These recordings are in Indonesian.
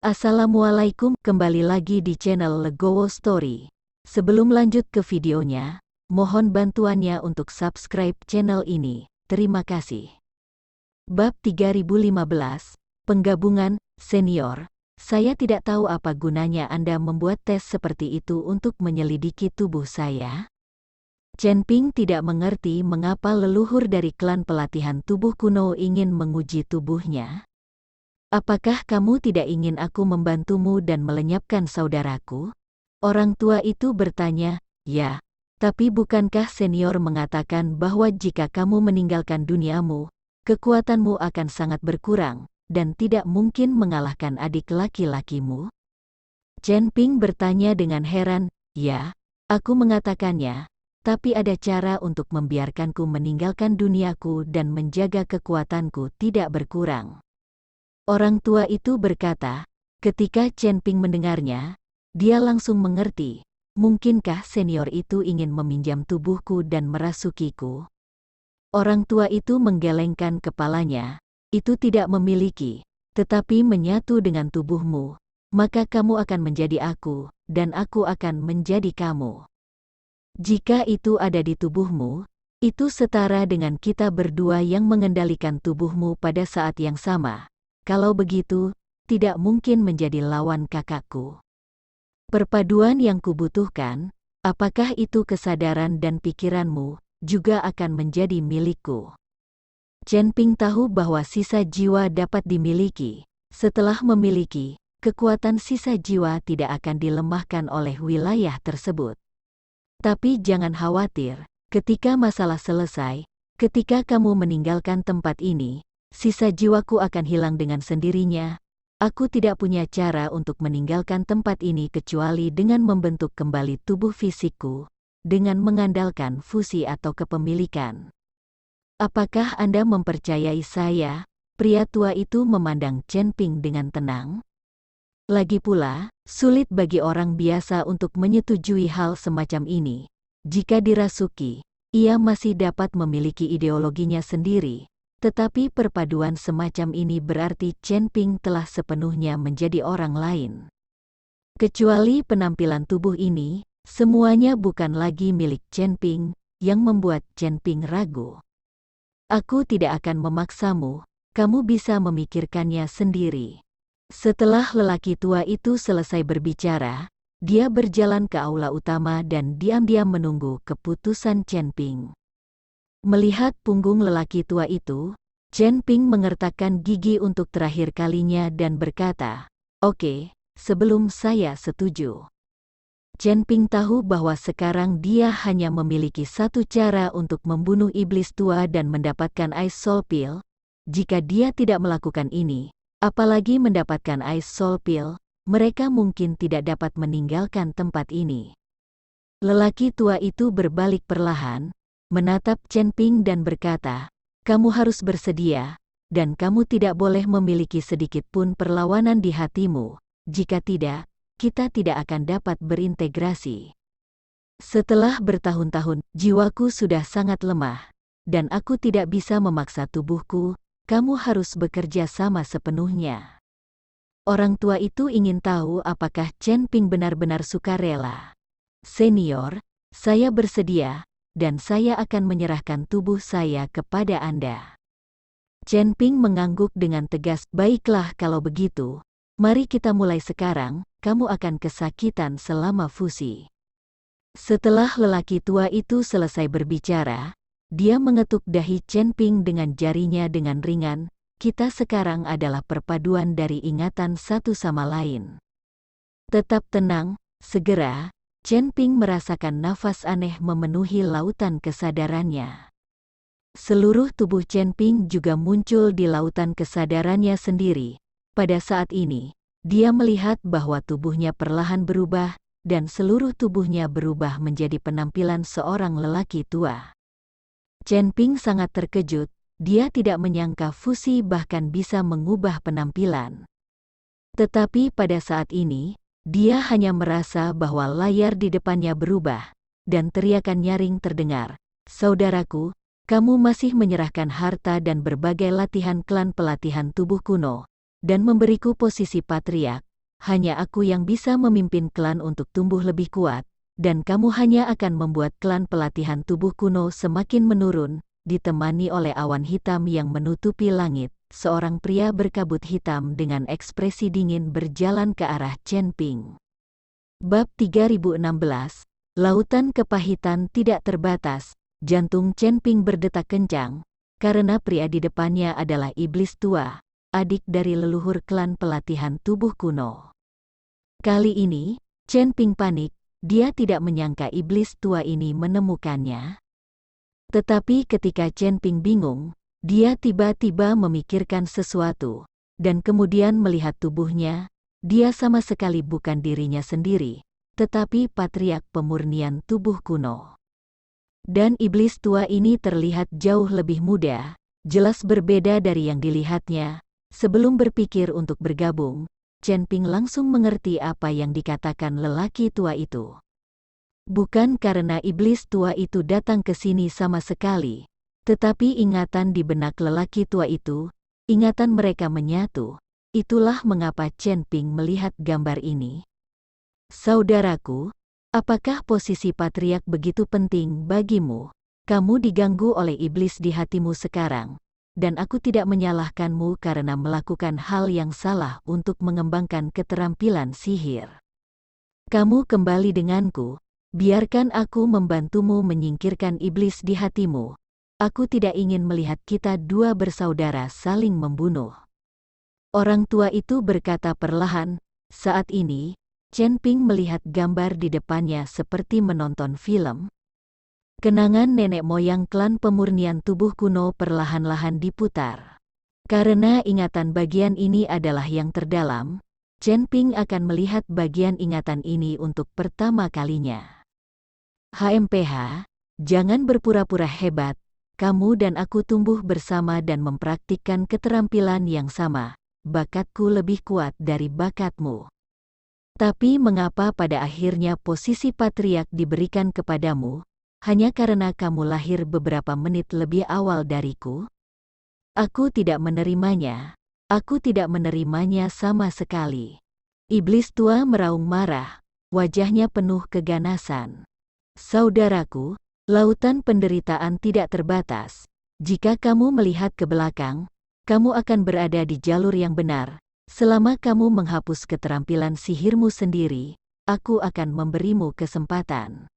Assalamualaikum, kembali lagi di channel Legowo Story. Sebelum lanjut ke videonya, mohon bantuannya untuk subscribe channel ini. Terima kasih. Bab 3015, Penggabungan, Senior. Saya tidak tahu apa gunanya Anda membuat tes seperti itu untuk menyelidiki tubuh saya. Chen Ping tidak mengerti mengapa leluhur dari klan pelatihan tubuh kuno ingin menguji tubuhnya. Apakah kamu tidak ingin aku membantumu dan melenyapkan saudaraku? Orang tua itu bertanya, ya. Tapi bukankah senior mengatakan bahwa jika kamu meninggalkan duniamu, kekuatanmu akan sangat berkurang, dan tidak mungkin mengalahkan adik laki-lakimu? Chen Ping bertanya dengan heran, ya, aku mengatakannya, tapi ada cara untuk membiarkanku meninggalkan duniaku dan menjaga kekuatanku tidak berkurang. Orang tua itu berkata, ketika Chen Ping mendengarnya, dia langsung mengerti, mungkinkah senior itu ingin meminjam tubuhku dan merasukiku? Orang tua itu menggelengkan kepalanya, itu tidak memiliki, tetapi menyatu dengan tubuhmu, maka kamu akan menjadi aku, dan aku akan menjadi kamu. Jika itu ada di tubuhmu, itu setara dengan kita berdua yang mengendalikan tubuhmu pada saat yang sama. Kalau begitu, tidak mungkin menjadi lawan kakakku. Perpaduan yang kubutuhkan, apakah itu kesadaran dan pikiranmu, juga akan menjadi milikku. Chen Ping tahu bahwa sisa jiwa dapat dimiliki. Setelah memiliki, kekuatan sisa jiwa tidak akan dilemahkan oleh wilayah tersebut. Tapi jangan khawatir, ketika masalah selesai, ketika kamu meninggalkan tempat ini, sisa jiwaku akan hilang dengan sendirinya. Aku tidak punya cara untuk meninggalkan tempat ini kecuali dengan membentuk kembali tubuh fisikku, dengan mengandalkan fusi atau kepemilikan. Apakah Anda mempercayai saya? Pria tua itu memandang Chen Ping dengan tenang. Lagi pula, sulit bagi orang biasa untuk menyetujui hal semacam ini. Jika dirasuki, ia masih dapat memiliki ideologinya sendiri. Tetapi perpaduan semacam ini berarti Chen Ping telah sepenuhnya menjadi orang lain. Kecuali penampilan tubuh ini, semuanya bukan lagi milik Chen Ping, yang membuat Chen Ping ragu. Aku tidak akan memaksamu, kamu bisa memikirkannya sendiri. Setelah lelaki tua itu selesai berbicara, dia berjalan ke aula utama dan diam-diam menunggu keputusan Chen Ping. Melihat punggung lelaki tua itu, Chen Ping mengertakkan gigi untuk terakhir kalinya dan berkata, "Oke, sebelum saya setuju." Chen Ping tahu bahwa sekarang dia hanya memiliki satu cara untuk membunuh iblis tua dan mendapatkan Ice Soul Pill. Jika dia tidak melakukan ini, apalagi mendapatkan Ice Soul Pill, mereka mungkin tidak dapat meninggalkan tempat ini. Lelaki tua itu berbalik perlahan, menatap Chen Ping dan berkata, "Kamu harus bersedia, dan kamu tidak boleh memiliki sedikit pun perlawanan di hatimu. Jika tidak, kita tidak akan dapat berintegrasi. Setelah bertahun-tahun, jiwaku sudah sangat lemah, dan aku tidak bisa memaksa tubuhku. Kamu harus bekerja sama sepenuhnya." Orang tua itu ingin tahu apakah Chen Ping benar-benar sukarela. "Senior, saya bersedia, dan saya akan menyerahkan tubuh saya kepada Anda." Chen Ping mengangguk dengan tegas, "Baiklah kalau begitu, mari kita mulai sekarang, kamu akan kesakitan selama fusi." Setelah lelaki tua itu selesai berbicara, dia mengetuk dahi Chen Ping dengan jarinya dengan ringan, "Kita sekarang adalah perpaduan dari ingatan satu sama lain. Tetap tenang, segera." Chen Ping merasakan nafas aneh memenuhi lautan kesadarannya. Seluruh tubuh Chen Ping juga muncul di lautan kesadarannya sendiri. Pada saat ini, dia melihat bahwa tubuhnya perlahan berubah, dan seluruh tubuhnya berubah menjadi penampilan seorang lelaki tua. Chen Ping sangat terkejut, dia tidak menyangka fusi bahkan bisa mengubah penampilan. Tetapi pada saat ini, dia hanya merasa bahwa layar di depannya berubah, dan teriakan nyaring terdengar, "Saudaraku, kamu masih menyerahkan harta dan berbagai latihan klan pelatihan tubuh kuno, dan memberiku posisi patriark, hanya aku yang bisa memimpin klan untuk tumbuh lebih kuat, dan kamu hanya akan membuat klan pelatihan tubuh kuno semakin menurun, ditemani oleh awan hitam yang menutupi langit. Seorang pria berkabut hitam dengan ekspresi dingin berjalan ke arah Chen Ping. Bab 3016, Lautan Kepahitan Tidak Terbatas. Jantung Chen Ping berdetak kencang, karena pria di depannya adalah iblis tua, adik dari leluhur klan pelatihan tubuh kuno. Kali ini, Chen Ping panik, dia tidak menyangka iblis tua ini menemukannya. Tetapi ketika Chen Ping bingung, dia tiba-tiba memikirkan sesuatu, dan kemudian melihat tubuhnya, dia sama sekali bukan dirinya sendiri, tetapi patriark pemurnian tubuh kuno. Dan iblis tua ini terlihat jauh lebih muda, jelas berbeda dari yang dilihatnya. Sebelum berpikir untuk bergabung, Chen Ping langsung mengerti apa yang dikatakan lelaki tua itu. Bukan karena iblis tua itu datang ke sini sama sekali, tetapi ingatan di benak lelaki tua itu, ingatan mereka menyatu. Itulah mengapa Chen Ping melihat gambar ini. Saudaraku, apakah posisi patriark begitu penting bagimu? Kamu diganggu oleh iblis di hatimu sekarang, dan aku tidak menyalahkanmu karena melakukan hal yang salah untuk mengembangkan keterampilan sihir. Kamu kembali denganku, biarkan aku membantumu menyingkirkan iblis di hatimu. Aku tidak ingin melihat kita dua bersaudara saling membunuh. Orang tua itu berkata perlahan. Saat ini, Chen Ping melihat gambar di depannya seperti menonton film. Kenangan nenek moyang klan pemurnian tubuh kuno perlahan-lahan diputar. Karena ingatan bagian ini adalah yang terdalam, Chen Ping akan melihat bagian ingatan ini untuk pertama kalinya. HMPH, jangan berpura-pura hebat, kamu dan aku tumbuh bersama dan mempraktikkan keterampilan yang sama, bakatku lebih kuat dari bakatmu. Tapi mengapa pada akhirnya posisi patriark diberikan kepadamu, hanya karena kamu lahir beberapa menit lebih awal dariku? Aku tidak menerimanya. Aku tidak menerimanya sama sekali. Iblis tua meraung marah, wajahnya penuh keganasan. Saudaraku, lautan penderitaan tidak terbatas. Jika kamu melihat ke belakang, kamu akan berada di jalur yang benar. Selama kamu menghapus keterampilan sihirmu sendiri, aku akan memberimu kesempatan.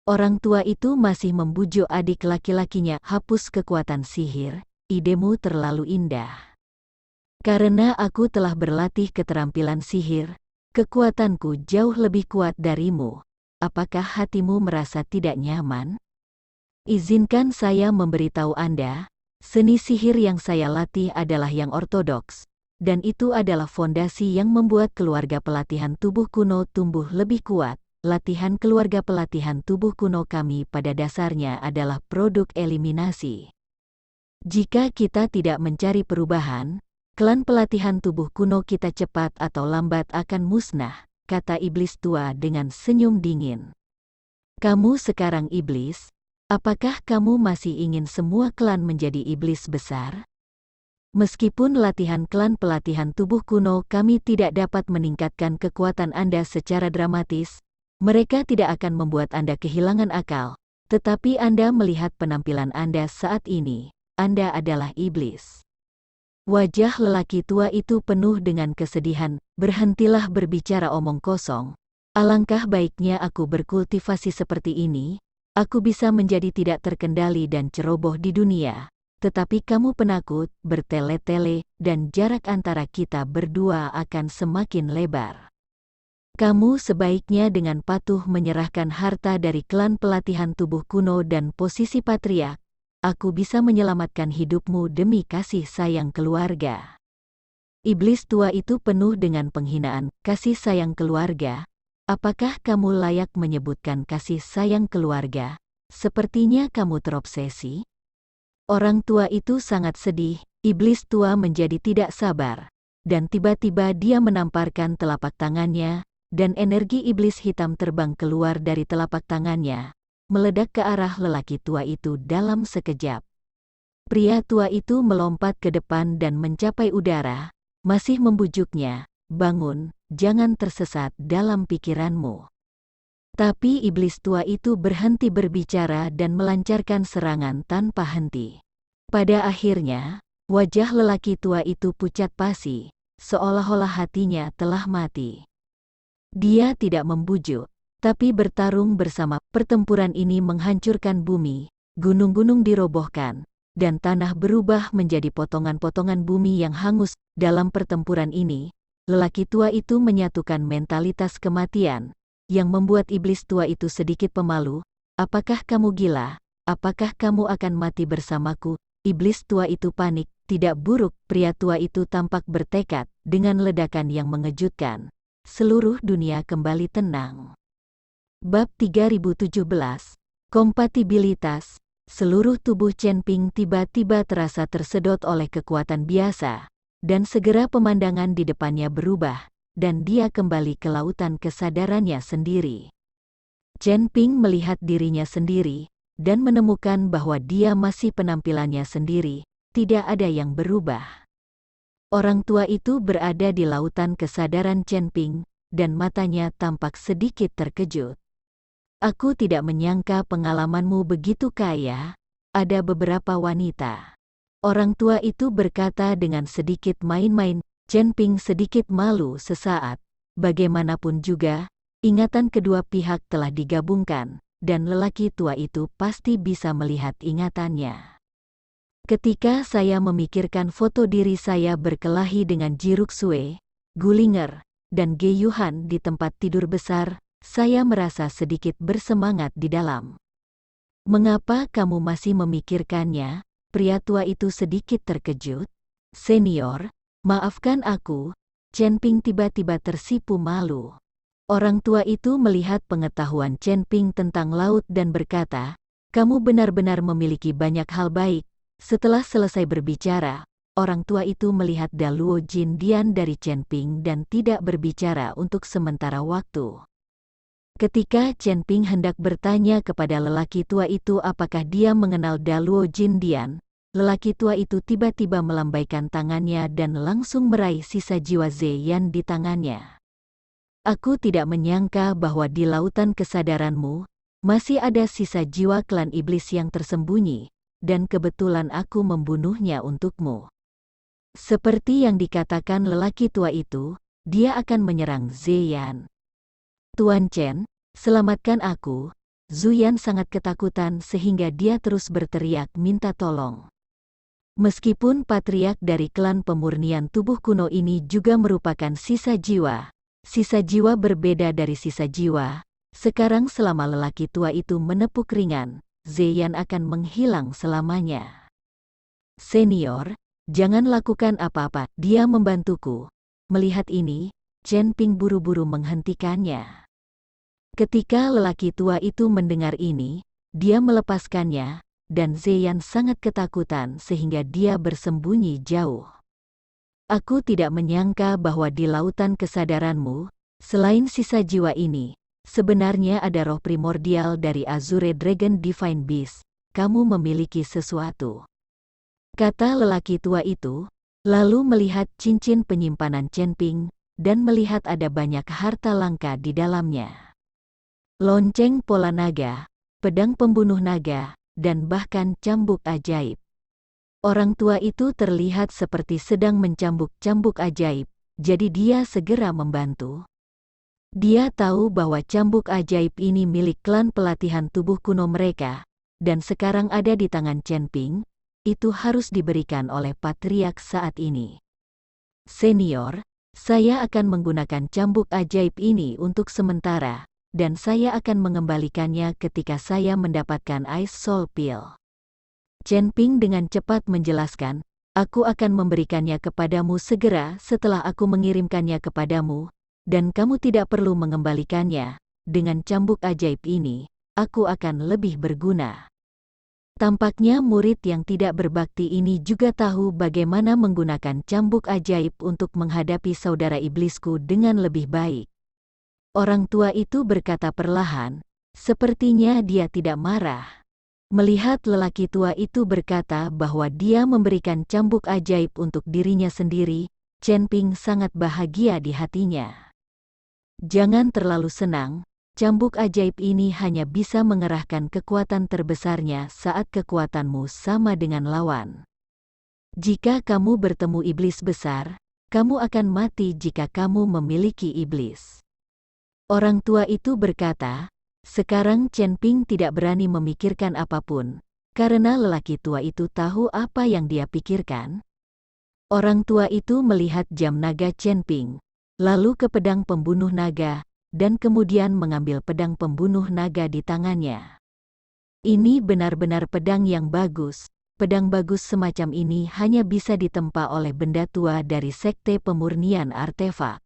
Orang tua itu masih membujuk adik laki-lakinya, hapus kekuatan sihir, idemu terlalu indah. Karena aku telah berlatih keterampilan sihir, kekuatanku jauh lebih kuat darimu. Apakah hatimu merasa tidak nyaman? Izinkan saya memberitahu Anda, seni sihir yang saya latih adalah yang ortodoks. Dan itu adalah fondasi yang membuat keluarga pelatihan tubuh kuno tumbuh lebih kuat. Latihan keluarga pelatihan tubuh kuno kami pada dasarnya adalah produk eliminasi. Jika kita tidak mencari perubahan, klan pelatihan tubuh kuno kita cepat atau lambat akan musnah, kata iblis tua dengan senyum dingin. Kamu sekarang iblis, apakah kamu masih ingin semua klan menjadi iblis besar? Meskipun latihan klan pelatihan tubuh kuno kami tidak dapat meningkatkan kekuatan Anda secara dramatis, mereka tidak akan membuat Anda kehilangan akal, tetapi Anda melihat penampilan Anda saat ini, Anda adalah iblis. Wajah lelaki tua itu penuh dengan kesedihan, berhentilah berbicara omong kosong. Alangkah baiknya aku berkultivasi seperti ini, aku bisa menjadi tidak terkendali dan ceroboh di dunia. Tetapi kamu penakut, bertele-tele, dan jarak antara kita berdua akan semakin lebar. Kamu sebaiknya dengan patuh menyerahkan harta dari klan pelatihan tubuh kuno dan posisi patriark. Aku bisa menyelamatkan hidupmu demi kasih sayang keluarga. Iblis tua itu penuh dengan penghinaan, kasih sayang keluarga. Apakah kamu layak menyebutkan kasih sayang keluarga? Sepertinya kamu terobsesi. Orang tua itu sangat sedih, iblis tua menjadi tidak sabar, dan tiba-tiba dia menamparkan telapak tangannya, dan energi iblis hitam terbang keluar dari telapak tangannya, meledak ke arah lelaki tua itu dalam sekejap. Pria tua itu melompat ke depan dan mencapai udara, masih membujuknya, bangun, jangan tersesat dalam pikiranmu." Tapi iblis tua itu berhenti berbicara dan melancarkan serangan tanpa henti. Pada akhirnya, wajah lelaki tua itu pucat pasi, seolah-olah hatinya telah mati. Dia tidak membujuk, tapi bertarung bersama. Pertempuran ini menghancurkan bumi, gunung-gunung dirobohkan, dan tanah berubah menjadi potongan-potongan bumi yang hangus. Dalam pertempuran ini, lelaki tua itu menyatukan mentalitas kematian, yang membuat iblis tua itu sedikit pemalu. "Apakah kamu gila? Apakah kamu akan mati bersamaku?" Iblis tua itu panik. Tidak buruk, pria tua itu tampak bertekad. Dengan ledakan yang mengejutkan, seluruh dunia kembali tenang. Bab 3017. Kompatibilitas. Seluruh tubuh Chen Ping tiba-tiba terasa tersedot oleh kekuatan biasa, dan segera pemandangan di depannya berubah, dan dia kembali ke lautan kesadarannya sendiri. Chen Ping melihat dirinya sendiri, dan menemukan bahwa dia masih penampilannya sendiri, tidak ada yang berubah. Orang tua itu berada di lautan kesadaran Chen Ping, dan matanya tampak sedikit terkejut. "Aku tidak menyangka pengalamanmu begitu kaya. Ada beberapa wanita." Orang tua itu berkata dengan sedikit main-main. Chen Ping sedikit malu sesaat. Bagaimanapun juga, ingatan kedua pihak telah digabungkan, dan lelaki tua itu pasti bisa melihat ingatannya. "Ketika saya memikirkan foto diri saya berkelahi dengan Ji Ruxue, Gulinger, dan Ge Yuhan di tempat tidur besar, saya merasa sedikit bersemangat di dalam." "Mengapa kamu masih memikirkannya?" Pria tua itu sedikit terkejut. "Senior, maafkan aku." Chen Ping tiba-tiba tersipu malu. Orang tua itu melihat pengetahuan Chen Ping tentang laut dan berkata, "Kamu benar-benar memiliki banyak hal baik." Setelah selesai berbicara, orang tua itu melihat Daluo Jin Dian dari Chen Ping dan tidak berbicara untuk sementara waktu. Ketika Chen Ping hendak bertanya kepada lelaki tua itu apakah dia mengenal Daluo Jin Dian, lelaki tua itu tiba-tiba melambaikan tangannya dan langsung meraih sisa jiwa Zeyan di tangannya. "Aku tidak menyangka bahwa di lautan kesadaranmu, masih ada sisa jiwa klan iblis yang tersembunyi, dan kebetulan aku membunuhnya untukmu." Seperti yang dikatakan lelaki tua itu, dia akan menyerang Zeyan. "Tuan Chen, selamatkan aku." Zuyan sangat ketakutan sehingga dia terus berteriak minta tolong. Meskipun patriark dari klan pemurnian tubuh kuno ini juga merupakan sisa jiwa berbeda dari sisa jiwa. Sekarang selama lelaki tua itu menepuk ringan, Zeyan akan menghilang selamanya. "Senior, jangan lakukan apa-apa, dia membantuku." Melihat ini, Chen Ping buru-buru menghentikannya. Ketika lelaki tua itu mendengar ini, dia melepaskannya, dan Zeyan sangat ketakutan sehingga dia bersembunyi jauh. "Aku tidak menyangka bahwa di lautan kesadaranmu, selain sisa jiwa ini, sebenarnya ada roh primordial dari Azure Dragon Divine Beast. Kamu memiliki sesuatu," kata lelaki tua itu, lalu melihat cincin penyimpanan Chen Ping, dan melihat ada banyak harta langka di dalamnya. Lonceng pola naga, pedang pembunuh naga, dan bahkan cambuk ajaib. Orang tua itu terlihat seperti sedang mencambuk cambuk ajaib, jadi dia segera membantu. Dia tahu bahwa cambuk ajaib ini milik klan pelatihan tubuh kuno mereka, dan sekarang ada di tangan Chen Ping. Itu harus diberikan oleh patriark saat ini. "Senior, saya akan menggunakan cambuk ajaib ini untuk sementara, dan saya akan mengembalikannya ketika saya mendapatkan Ice Soul Pill." Chen Ping dengan cepat menjelaskan, "Aku akan memberikannya kepadamu segera setelah aku mengirimkannya kepadamu, dan kamu tidak perlu mengembalikannya. Dengan cambuk ajaib ini, aku akan lebih berguna." Tampaknya murid yang tidak berbakti ini juga tahu bagaimana menggunakan cambuk ajaib untuk menghadapi saudara iblisku dengan lebih baik. Orang tua itu berkata perlahan, sepertinya dia tidak marah. Melihat lelaki tua itu berkata bahwa dia memberikan cambuk ajaib untuk dirinya sendiri, Chen Ping sangat bahagia di hatinya. Jangan terlalu senang, cambuk ajaib ini hanya bisa mengerahkan kekuatan terbesarnya saat kekuatanmu sama dengan lawan. Jika kamu bertemu iblis besar, kamu akan mati jika kamu memiliki iblis. Orang tua itu berkata, sekarang Chen Ping tidak berani memikirkan apapun, karena lelaki tua itu tahu apa yang dia pikirkan. Orang tua itu melihat jam naga Chen Ping, lalu ke pedang pembunuh naga, dan kemudian mengambil pedang pembunuh naga di tangannya. Ini benar-benar pedang yang bagus. Pedang bagus semacam ini hanya bisa ditempa oleh benda tua dari sekte pemurnian artefak.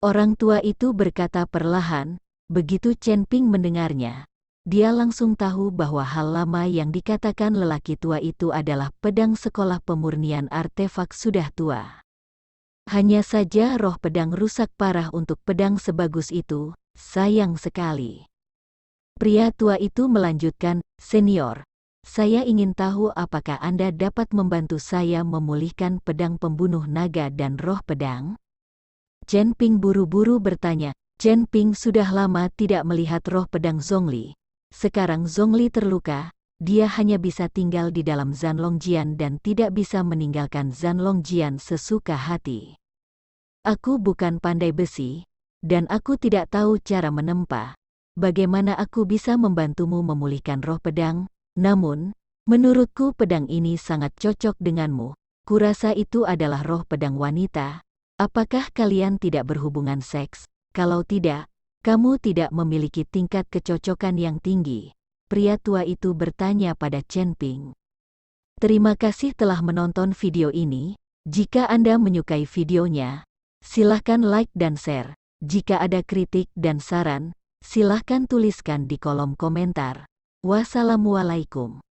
Orang tua itu berkata perlahan, begitu Chen Ping mendengarnya. Dia langsung tahu bahwa hal lama yang dikatakan lelaki tua itu adalah pedang sekolah pemurnian artefak sudah tua. Hanya saja roh pedang rusak parah untuk pedang sebagus itu, sayang sekali. Pria tua itu melanjutkan, "Senior, saya ingin tahu apakah Anda dapat membantu saya memulihkan pedang pembunuh naga dan roh pedang?" Chen Ping buru-buru bertanya. Chen Ping sudah lama tidak melihat roh pedang Zhongli. Sekarang Zhongli terluka, dia hanya bisa tinggal di dalam Zanlongjian dan tidak bisa meninggalkan Zanlongjian sesuka hati. Aku bukan pandai besi, dan aku tidak tahu cara menempa. Bagaimana aku bisa membantumu memulihkan roh pedang? Namun, menurutku pedang ini sangat cocok denganmu. Kurasa itu adalah roh pedang wanita. Apakah kalian tidak berhubungan seks? Kalau tidak, kamu tidak memiliki tingkat kecocokan yang tinggi. Pria tua itu bertanya pada Chen Ping. Terima kasih telah menonton video ini. Jika Anda menyukai videonya, silahkan like dan share. Jika ada kritik dan saran, silahkan tuliskan di kolom komentar. Wassalamualaikum.